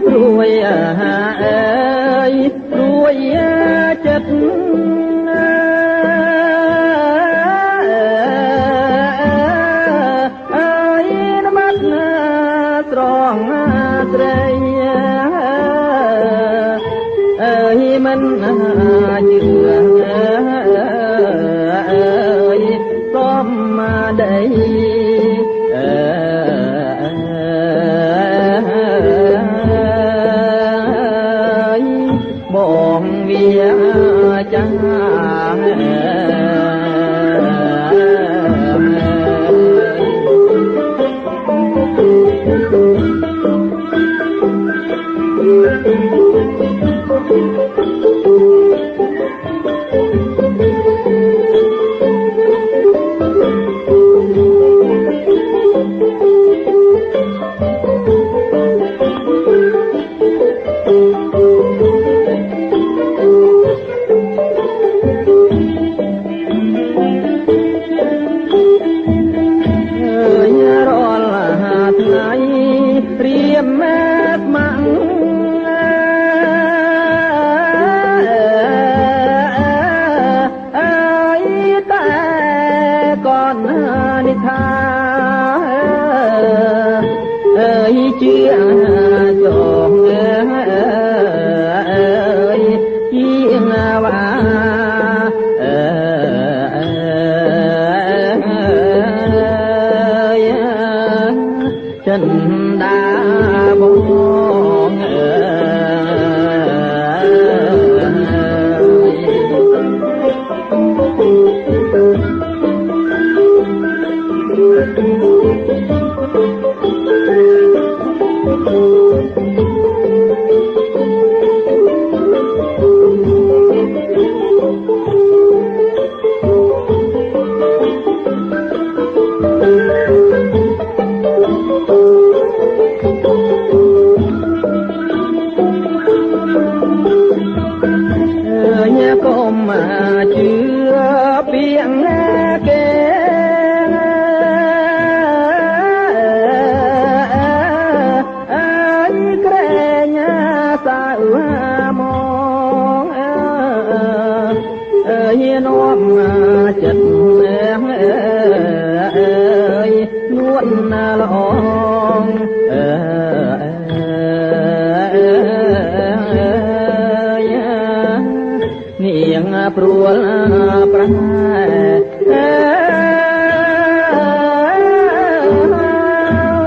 ព្រួយអើយព្រួយចិត្តអើយនបាត់ត្រង់ត្រីអើយមិនជឿអើយសំដីបងវាចាជាចងជាវ៉ាចិនដាបងកុំជឿពាក្យគេអើយក្រែងសៅមកអើយនាំចិត្តអើយនួនល្អនាងព្រួលប្រា